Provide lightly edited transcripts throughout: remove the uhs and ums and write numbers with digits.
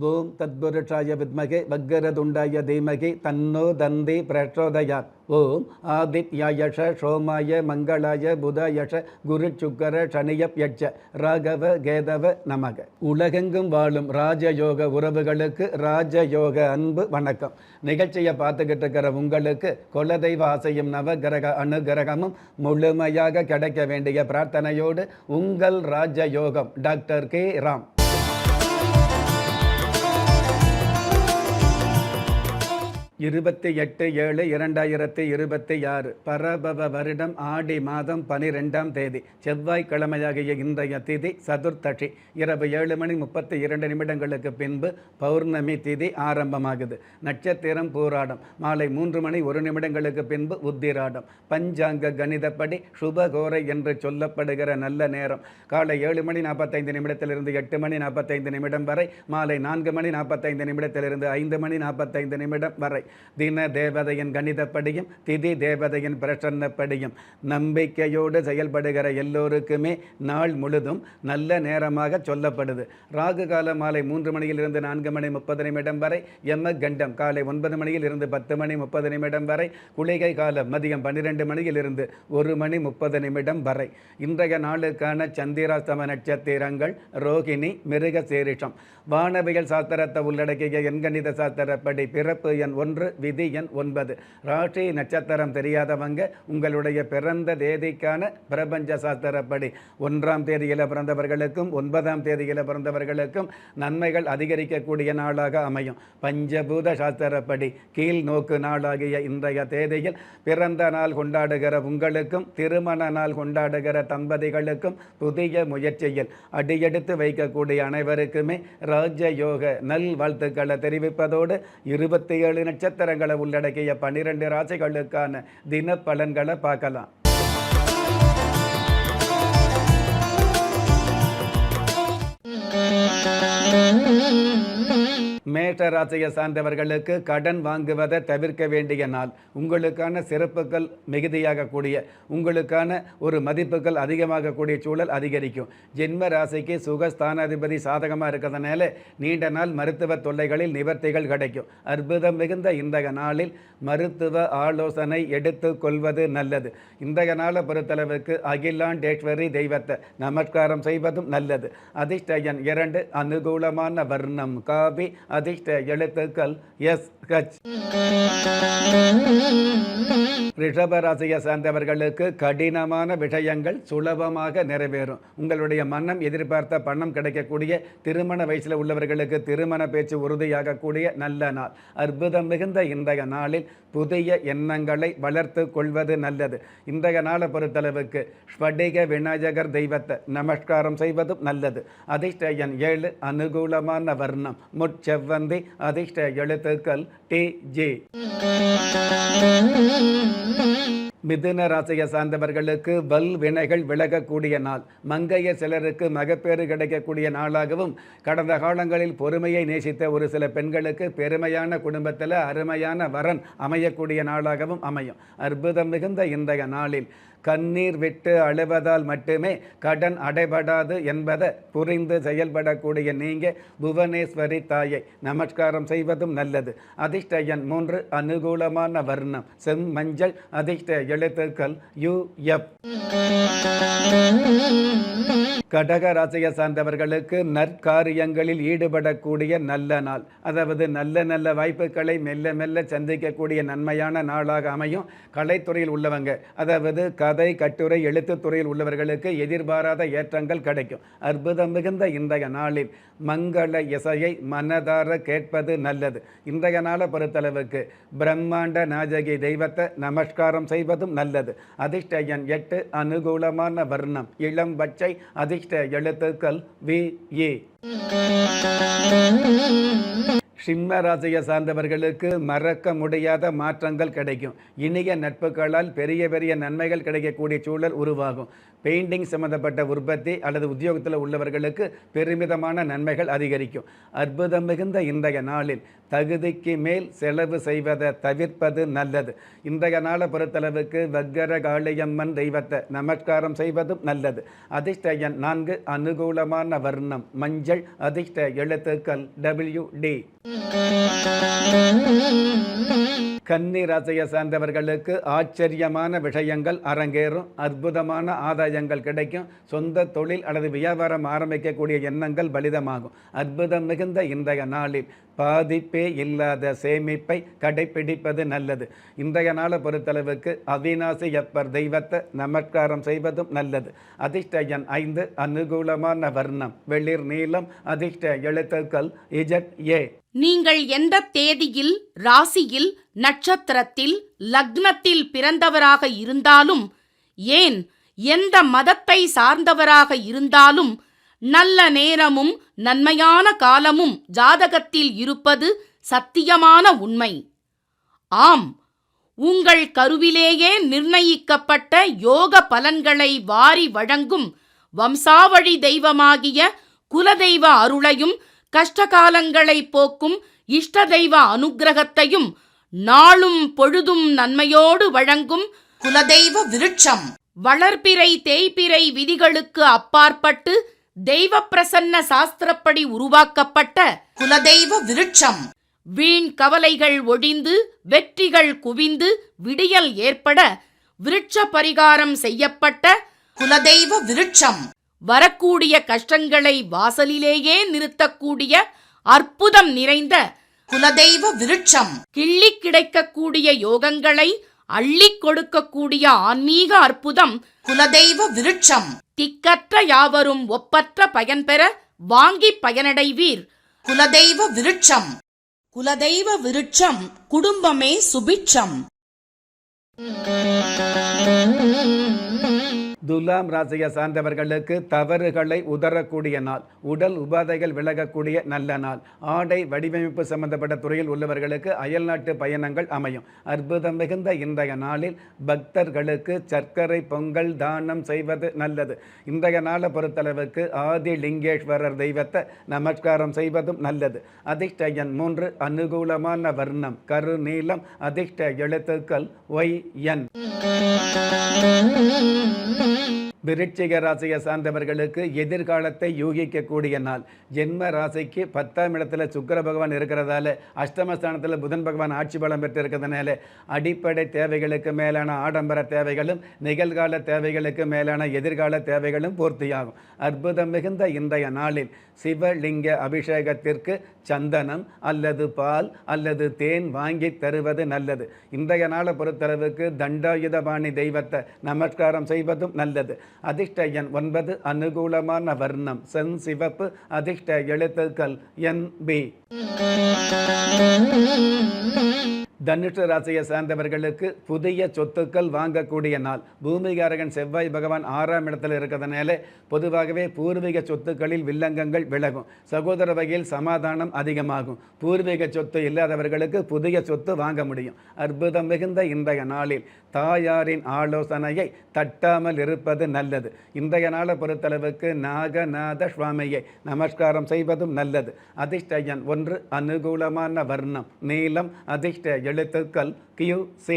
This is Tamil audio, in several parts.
ஓம் தத்புருஷாய வித்மகே வக்கரதுண்டாய தீமகி தன்னோ தந்தி பிரச்சோதயாத். ஓம் ஆதித்யாயஷ சோமாய மங்களாய புதாயஷ குரு சுக்கர சனியப்யட்ச ராகவ கேதவ நமக. உலகெங்கும் வாழும் ராஜயோக உறவுகளுக்கு ராஜயோக அன்பு வணக்கம். நிகழ்ச்சியை பார்த்துக்கிட்டு இருக்கிற உங்களுக்கு குலதெய்வ ஆசையும் நவகிரக அனுகிரகமும் முழுமையாக கிடைக்க வேண்டிய பிரார்த்தனையோடு உங்கள் ராஜயோகம் டாக்டர் கே ராம். 28/7/2026 பரபவ வருடம் ஆடி மாதம் 12ஆம் தேதி செவ்வாய்க்கிழமையாகிய இன்றைய திதி சதுர்த்தசி. இரவு 7:32 பின்பு பௌர்ணமி திதி ஆரம்பமாகுது. நட்சத்திரம் பூராடம். மாலை 3:01 பின்பு உத்திராடம். பஞ்சாங்க கணிதப்படி சுபகோரை என்று சொல்லப்படுகிற நல்ல நேரம் காலை 7:45 8:45 வரை, மாலை 4:45 5:45 வரை. தின தேவதையின் கணிதப்படியும் திதி தேவதையின் பிரசன்னப்படியும் நம்பிக்கையோடு செயல்படுகிற எல்லோருக்குமே நாள் முழுதும் நல்ல நேரமாக சொல்லப்படுது. ராகு காலம் மாலை 3 4:30 வரை, யம கண்டம் காலை 9 10:30 வரை, குளிகை காலம் மதியம் 12 1:30 வரை. இன்றைய நாளுக்கான சந்திராஸ்தம நட்சத்திரங்கள் ரோகிணி, மிருக சீரிஷம். வானவியல் சாஸ்திரத்தை உள்ளடக்கிய எண்கணித சாஸ்திரப்படி பிறப்பு எண் 1, விதி எண் 9. ராசி நட்சத்திரம் தெரியாதவங்க உங்களுடைய பிறந்த தேதிக்கான பிரபஞ்ச சாஸ்திரப்படி 1ஆம் தேதியில் பிறந்தவர்களுக்கும் 9ஆம் தேதியில் பிறந்தவர்களுக்கும் நன்மைகள் அதிகரிக்கக்கூடிய நாளாக அமையும். பஞ்சபூத சாஸ்திரப்படி கீழ் நோக்கு நாளாகிய இன்றைய தேதியில் பிறந்த நாள் கொண்டாடுகிற உங்களுக்கும் திருமண நாள் கொண்டாடுகிற தம்பதிகளுக்கும் புதிய முயற்சியில் அடியெடுத்து வைக்கக்கூடிய அனைவருக்குமே ராஜயோக நல் வாழ்த்துக்களை தெரிவிப்பதோடு 27 நட்சத்திரங்களை உள்ளடக்கிய 12 ராசிகளுக்கான தின பலன்களை பார்க்கலாம். மேஷ ராசியை சார்ந்தவர்களுக்கு கடன் வாங்குவதை தவிர்க்க வேண்டிய நாள். உங்களுக்கான சிறப்புகள் மிகுதியாகக்கூடிய, உங்களுக்கான ஒரு மதிப்புகள் அதிகமாகக்கூடிய சூழல் அதிகரிக்கும். ஜென்ம ராசிக்கு சுகஸ்தானாதிபதி சாதகமாக இருக்கிறதுனால நீண்ட நாள் மருத்துவ தொல்லைகளில் நிவர்த்திகள் கிடைக்கும். அற்புதம் மிகுந்த இன்றைய நாளில் மருத்துவ ஆலோசனை எடுத்து கொள்வது நல்லது. இன்றைய நாளை பொறுத்தளவுக்கு அகிலாண்டேஸ்வரி தெய்வத்தை நமஸ்காரம் செய்வதும் நல்லது. அதிர்ஷ்ட எண் 2, அனுகூலமான வர்ணம் காவி, அதிர்ஷ்ட எழுத்துக்கள் SH. ரிஷபராசியை சார்ந்தவர்களுக்கு கடினமான விஷயங்கள் சுலபமாக நிறைவேறும். உங்களுடைய மனம் எதிர்பார்த்த பணம் கிடைக்கக்கூடிய, திருமண வயசில் உள்ளவர்களுக்கு திருமண பேச்சு உறுதியாகக்கூடிய நல்ல நாள். அற்புதம் மிகுந்த இன்றைய நாளில் புதிய எண்ணங்களை வளர்த்து கொள்வது நல்லது. இன்றைய நாளை பொறுத்தளவுக்கு ஸ்படிக விநாயகர் தெய்வத்தை நமஸ்காரம் செய்வதும் நல்லது. அதிர்ஷ்ட எண் 7, அனுகூலமான வர்ணம் முட்செவ்வந்தி, அதிர்ஷ்ட எழுத்துக்கள் TG. மிதுன ராசியை சார்ந்தவர்களுக்கு வல் வினைகள் விலகக்கூடிய நாள். மங்கைய சிலருக்கு மகப்பேறு கிடைக்கக்கூடிய நாளாகவும், கடந்த காலங்களில் பொறுமையை நேசித்த ஒரு சில பெண்களுக்கு பெருமையான குடும்பத்தில் அருமையான வரன் அமையக்கூடிய நாளாகவும் அமையும். அற்புதம் மிகுந்த இன்றைய நாளில் கண்ணீர் விட்டு அழுவதால் மட்டுமே கடன் அடைபடாது என்பதை புரிந்து செயல்படக்கூடிய நீங்கள் புவனேஸ்வரி தாயை நமஸ்காரம் செய்வதும் நல்லது. அதிர்ஷ்ட எண் 3, அனுகூலமான வர்ணம் செம்மஞ்சள், அதிர்ஷ்ட எழுத்துக்கள் UF. கடக ராசியை சார்ந்தவர்களுக்கு நற்காரியங்களில் ஈடுபடக்கூடிய நல்ல நாள். அதாவது நல்ல நல்ல வாய்ப்புகளை மெல்ல மெல்ல சந்திக்கக்கூடிய நன்மையான நாளாக அமையும். கலைத்துறையில் உள்ளவங்க, அதாவது கதை, கட்டுரை, எழுத்துத்துறையில் உள்ளவர்களுக்கு எதிர்பாராத ஏற்றங்கள் கிடைக்கும். அற்புதம் மிகுந்த இன்றைய நாளில் மங்கள இசையை மனதார கேட்பது நல்லது. இன்றைய நாளை பொறுத்தளவுக்கு பிரம்மாண்ட நாயகி தெய்வத்தை நமஸ்காரம் செய்வதும் நல்லது. அதிர்ஷ்ட எண் 8, அனுகூலமான வர்ணம் இளம் பச்சை, அதிர்ஷ்ட எழுத்துக்கள் VE. சிம்ம ராசியை சார்ந்தவர்களுக்கு மறக்க முடியாத மாற்றங்கள் கிடைக்கும். இனிய நட்புகளால் பெரிய பெரிய நன்மைகள் கிடைக்கக்கூடிய சூழல் உருவாகும். பெயிண்டிங் சம்மந்தப்பட்ட உற்பத்தி அல்லது உத்தியோகத்தில் உள்ளவர்களுக்கு பெருமிதமான நன்மைகள் அதிகரிக்கும். அற்புதம் மிகுந்த இன்றைய நாளில் தகுதிக்கு மேல் செலவு செய்வதை தவிர்ப்பது நல்லது. இன்றைய நாளை பொறுத்தளவுக்கு வக்கர காளியம்மன் தெய்வத்தை நமஸ்காரம் செய்வதும் நல்லது. அதிர்ஷ்ட எண் 4, அனுகூலமான வர்ணம் மஞ்சள், அதிர்ஷ்ட எழுத்துக்கள் WD. கன்னி ராசியை சார்ந்தவர்களுக்கு ஆச்சரியமான விஷயங்கள் அரங்கேறும். அற்புதமான ஆதாயங்கள் கிடைக்கும். சொந்த தொழில் அல்லது வியாபாரம் ஆரம்பிக்கக்கூடிய எண்ணங்கள் பலிதமாகும். அற்புதம் மிகுந்த இன்றைய நாளில் பாதிப்பே இல்லாத சேமிப்பை கடைபிடிப்பது நல்லது. இன்றைய நாளை பொறுத்தளவுக்கு அவிநாசி யப்பர் தெய்வத்தை நமஸ்காரம் செய்வதும் நல்லது. அதிர்ஷ்ட எண் 5, அனுகூலமான வர்ணம் வெளிர் நீலம், அதிர்ஷ்ட எழுத்துக்கள் ZA. நீங்கள் எந்த தேதியில், ராசியில், நட்சத்திரத்தில், லக்னத்தில் பிறந்தவராக இருந்தாலும், ஏன் எந்த மதத்தை சார்ந்தவராக இருந்தாலும், நல்ல நேரமும் நன்மையான காலமும் ஜாதகத்தில் இருப்பது சத்தியமான உண்மை. ஆம், உங்கள் கருவிலேயே நிர்ணயிக்கப்பட்ட யோக பலன்களை வாரி வழங்கும் வம்சாவழி தெய்வமாகிய குலதெய்வ அருளையும் கஷ்டகாலங்களை போக்கும் இஷ்ட தெய்வ அனுக்கிரகத்தையும் நாளும் பொழுதும் நன்மையோடு வழங்கும் குலதெய்வ விருட்சம். வளர்பிறை தேய்பிறை விதிகளுக்கு அப்பாற்பட்டு தெய்வ பிரசன்ன சாஸ்திரப்படி உருவாக்கப்பட்ட குலதெய்வ விருட்சம். வீண் கவலைகள் ஒழிந்து வெற்றிகள் குவிந்து விடியல் ஏற்பட விருட்ச பரிகாரம் செய்யப்பட்ட குலதெய்வ விருட்சம். வரக்கூடிய கஷ்டங்களை வாசலிலேயே நிறுத்தக்கூடிய அற்புதம் நிறைந்த குலதெய்வ விருட்சம். கிள்ளி கிடைக்கக்கூடிய யோகங்களை அள்ளிக் கொடுக்கக்கூடிய ஆன்மீக அற்புதம் குலதெய்வ விருட்சம். திக்கற்ற யாவரும் ஒப்பற்ற பயன்பெற வாங்கி பயனடைவீர். குலதெய்வ விருட்சம். குலதெய்வ விருட்சம் குடும்பமே சுபிட்சம். துலாம் ராசியை சார்ந்தவர்களுக்கு தவறுகளை உதறக்கூடிய நாள். உடல் உபாதைகள் விலகக்கூடிய நல்ல நாள். ஆடை வடிவமைப்பு சம்பந்தப்பட்ட துறையில் உள்ளவர்களுக்கு அயல்நாட்டு பயணங்கள் அமையும். அற்புதம் மிகுந்த இன்றைய நாளில் பக்தர்களுக்கு சர்க்கரை பொங்கல் தானம் செய்வது நல்லது. இன்றைய நாளை பொறுத்தளவுக்கு ஆதிலிங்கேஸ்வரர் தெய்வத்தை நமஸ்காரம் செய்வதும் நல்லது. அதிர்ஷ்ட எண் 3, அனுகூலமான வர்ணம் கரு நீலம், அதிர்ஷ்ட எழுத்துக்கள் YN. விருச்சிக ராசியை சார்ந்தவர்களுக்கு எதிர்காலத்தை யூகிக்கக்கூடிய நாள். ஜென்ம ராசிக்கு 10ஆம் இடத்துல சுக்கிர பகவான் இருக்கிறதால, அஷ்டமஸ்தானத்தில் புதன் பகவான் ஆட்சி பலம் பெற்று இருக்கிறதுனால அடிப்படை தேவைகளுக்கு மேலான ஆடம்பர தேவைகளும் நிகழ்கால தேவைகளுக்கு மேலான எதிர்கால தேவைகளும் பூர்த்தியாகும். அற்புதம் மிகுந்த இன்றைய நாளில் சிவலிங்க அபிஷேகத்திற்கு சந்தனம் அல்லது பால் அல்லது தேன் வாங்கி தருவது நல்லது. இன்றைய நாளை பொறுத்தளவுக்கு தண்டாயுதபாணி தெய்வத்தை நமஸ்காரம் செய்வதும் நல்லது. அதிர்ஷ்ட எண் 9, அனுகூலமான வர்ணம் செஞ்சிவப்பு, அதிர்ஷ்ட எழுத்துக்கள் NB. தனுஷ ராசியை சார்ந்தவர்களுக்கு புதிய சொத்துக்கள் வாங்கக்கூடிய நாள். பூமிகாரகன் செவ்வாய் பகவான் 6ஆம் இடத்தில் இருக்கிறதுனால பொதுவாகவே பூர்வீக சொத்துக்களில் வில்லங்கங்கள் விலகும். சகோதர வகையில் சமாதானம் அதிகமாகும். பூர்வீக சொத்து இல்லாதவர்களுக்கு புதிய சொத்து வாங்க முடியும். அற்புதம் மிகுந்த இன்றைய நாளில் தாயாரின் ஆலோசனையை தட்டாமல் இருப்பது நல்லது. இன்றைய நாளை பொறுத்தளவுக்கு நாகநாத சுவாமியை நமஸ்காரம் செய்வதும் நல்லது. அதிர்ஷ்ட எண் 1, அனுகூலமான வர்ணம் நீலம், அதிர்ஷ்ட எழுத்துக்கள் QC.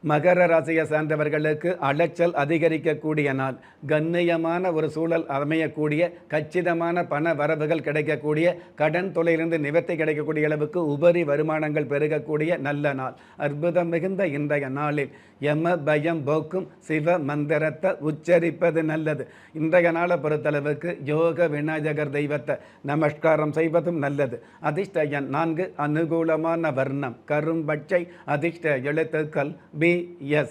மகர ராசியை சார்ந்தவர்களுக்கு அலைச்சல் அதிகரிக்கக்கூடிய நாள். கண்ணியமான ஒரு சூழல் அமையக்கூடிய, கச்சிதமான பண வரவுகள் கிடைக்கக்கூடிய, கடன் தொலையிலிருந்து நிவர்த்தி கிடைக்கக்கூடிய அளவுக்கு உபரி வருமானங்கள் பெருகக்கூடிய நல்ல நாள். அற்புதம் மிகுந்த இன்றைய நாளில் யம பயம் போக்கும் சிவ மந்திரத்தை உச்சரிப்பது நல்லது. இன்றைய நாளை பொறுத்தளவுக்கு யோக விநாயகர் தெய்வத்தை நமஸ்காரம் செய்வதும் நல்லது. அதிர்ஷ்ட எண் 4, அனுகூலமான வர்ணம் கரும்பச்சை, அதிர்ஷ்ட எழுத்துக்கள் BS.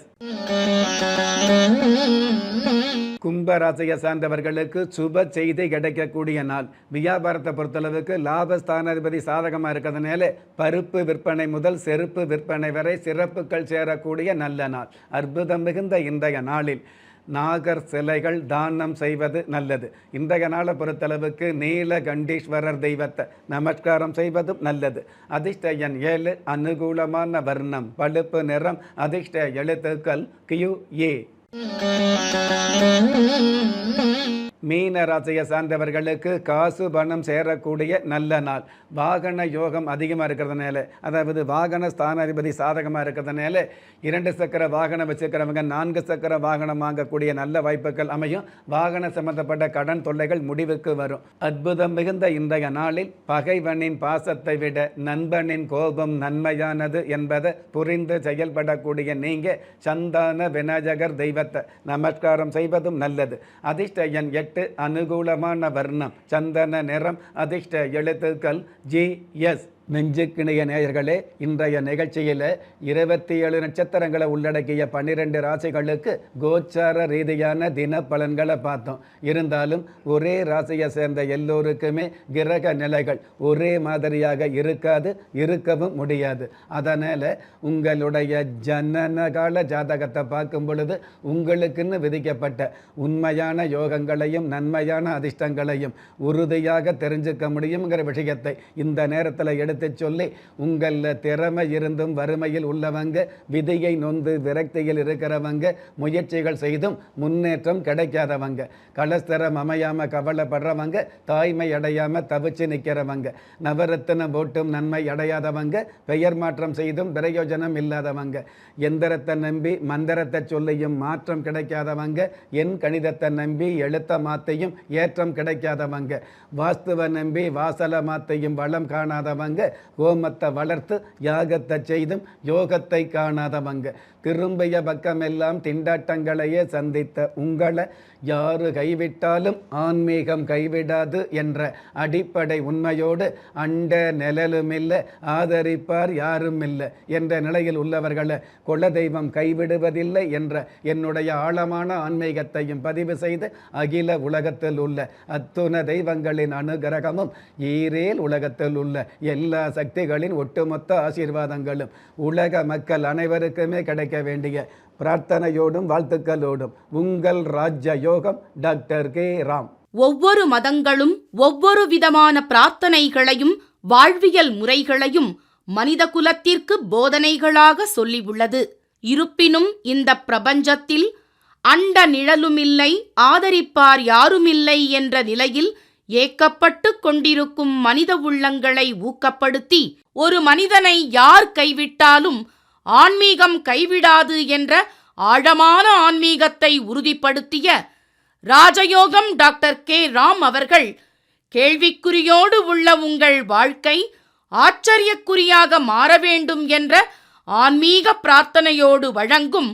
கும்பராசியை சார்ந்தவர்களுக்கு சுப செய்தி கிடைக்கக்கூடிய நாள். வியாபாரத்தை பொறுத்தளவுக்கு லாபஸ்தானாதிபதி சாதகமாக இருக்கிறதுனால பருப்பு விற்பனை முதல் செருப்பு விற்பனை வரை சிறப்புகள் சேரக்கூடிய நல்ல நாள். அற்புதம் மிகுந்த இன்றைய நாளில் நாகர் சிலைகள் தானம் செய்வது நல்லது. இன்றைய நாளை பொறுத்தளவுக்கு நீலகண்டீஸ்வரர் தெய்வத்தை நமஸ்காரம் செய்வதும் நல்லது. அதிர்ஷ்ட எண் 7, அனுகூலமான வர்ணம் பழுப்பு நிறம், அதிர்ஷ்ட எழுத்துக்கள் QA. மீன ராசியை சார்ந்தவர்களுக்கு காசு பணம் சேரக்கூடிய நல்ல நாள். வாகன யோகம் அதிகமாக இருக்கிறதுனால, அதாவது வாகன ஸ்தானாதிபதி சாதகமாக இருக்கிறதுனால 2 சக்கர வாகனம் வச்சுக்கிறவங்க 4 சக்கர வாகனம் வாங்கக்கூடிய நல்ல வாய்ப்புகள் அமையும். வாகன சம்பந்தப்பட்ட கடன் தொல்லைகள் முடிவுக்கு வரும். அற்புதம் மிகுந்த இன்றைய நாளில் பகைவனின் பாசத்தை விட நண்பனின் கோபம் நன்மையானது என்பதை புரிந்து செயல்படக்கூடிய நீங்க சந்தான விநாயகர் தெய்வத்தை நமஸ்காரம் செய்வதும் நல்லது. அதிர்ஷ்ட எண் 8, அனுகூலமான வர்ணம் சந்தன நிறம், அதிர்ஷ்ட எழுத்துக்கள் GS. நெஞ்சுக்கிணைய நேயர்களே, இன்றைய நிகழ்ச்சியில் 27 நட்சத்திரங்களை உள்ளடக்கிய 12 ராசிகளுக்கு கோச்சார ரீதியான தின பலன்களை பார்த்தோம். இருந்தாலும் ஒரே ராசியை சேர்ந்த எல்லோருக்குமே கிரக நிலைகள் ஒரே மாதிரியாக இருக்காது, இருக்கவும் முடியாது. அதனால் உங்களுடைய ஜனனகால ஜாதகத்தை பார்க்கும் பொழுது உங்களுக்குன்னு விதிக்கப்பட்ட உண்மையான யோகங்களையும் நன்மையான அதிர்ஷ்டங்களையும் உறுதியாக தெரிஞ்சுக்க முடியுங்கிற விஷயத்தை இந்த நேரத்தில் எடுத்து சொல்லி, உங்களில் திறமை இருந்தும் வறுமையில் உள்ளவங்க, விதியை நொந்து விரக்தியில் இருக்கிறவங்க, முயற்சிகள் செய்தும் முன்னேற்றம் கிடைக்காதவங்க, கலஸ்தரம் அமையாமல் கவலைப்படுறவங்க, தாய்மை அடையாமல் தவிச்சு நிற்கிறவங்க, நவரத்தினம் போட்டும் நன்மை அடையாதவங்க, பெயர் மாற்றம் செய்தும் பிரயோஜனம் இல்லாதவங்க, எந்திரத்தை நம்பி மந்திரத்தை சொல்லியும் மாற்றம் கிடைக்காதவங்க, என் கணிதத்தை நம்பி எழுத்த மாத்தையும் ஏற்றம் கிடைக்காதவங்க, வாஸ்துவை நம்பி வாசல மாத்தையும் வளம் காணாதவங்க, ஹோமத்தை வளர்த்து யாகத்தை செய்தும் யோகத்தை காணாதவங்க, திரும்பிய பக்கமெல்லாம் திண்டாட்டங்களையே சந்தித்த உங்களை யாரு கைவிட்டாலும் ஆன்மீகம் கைவிடாது என்ற அடிப்படை உண்மையோடு அண்ட நிழலுமில்லை, ஆதரிப்பார் யாரும் இல்லை என்ற நிலையில் உள்ளவர்களை குலதெய்வம் கைவிடுவதில்லை என்ற என்னுடைய ஆழமான ஆன்மீகத்தையும் பதிவு செய்து அகில உலகத்தில் உள்ள அத்துண தெய்வங்களின் அனுகிரகமும் ஈரேல் உலகத்தில் உள்ள எல்லா சக்திகளின் ஒட்டுமொத்த ஆசீர்வாதங்களும் உலக மக்கள் அனைவருக்குமே கிடைக்க வேண்டிய பிரார்த்தனையோடும் வாழ்த்துக்களோடும் உங்கள் ராஜ்ய யோகம் டாக்டர் கே ராம். ஒவ்வொரு மதங்களும் ஒவ்வொரு விதமான பிரார்த்தனைகளையும் வாழ்வியல் முறைகளையும் மனித குலத்திற்கு போதனைகளாக சொல்லியுள்ளது. இருப்பினும் இந்த பிரபஞ்சத்தில் அண்ட நிழலுமில்லை, ஆதரிப்பார் யாருமில்லை என்ற நிலையில் ஏக்கப்பட்டு கொண்டிருக்கும் மனித உள்ளங்களை ஊக்கப்படுத்தி, ஒரு மனிதனை யார் கைவிட்டாலும் ஆன்மீகம் கைவிடாது என்ற ஆழமான ஆன்மீகத்தை உறுதிப்படுத்திய ராஜயோகம் டாக்டர் கே ராம் அவர்கள், கேள்விக்குறியோடு உள்ள உங்கள் வாழ்க்கை ஆச்சரியக்குறியாக மாற வேண்டும் என்ற ஆன்மீக பிரார்த்தனையோடு வழங்கும்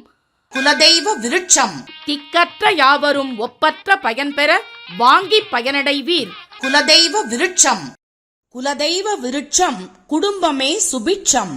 குலதெய்வ விருட்சம். திக்கற்ற யாவரும் ஒப்பற்ற பயன்பெற வாங்கி பயனடைவீர். குலதெய்வ விருட்சம். குலதெய்வ விருட்சம் குடும்பமே சுபிட்சம்.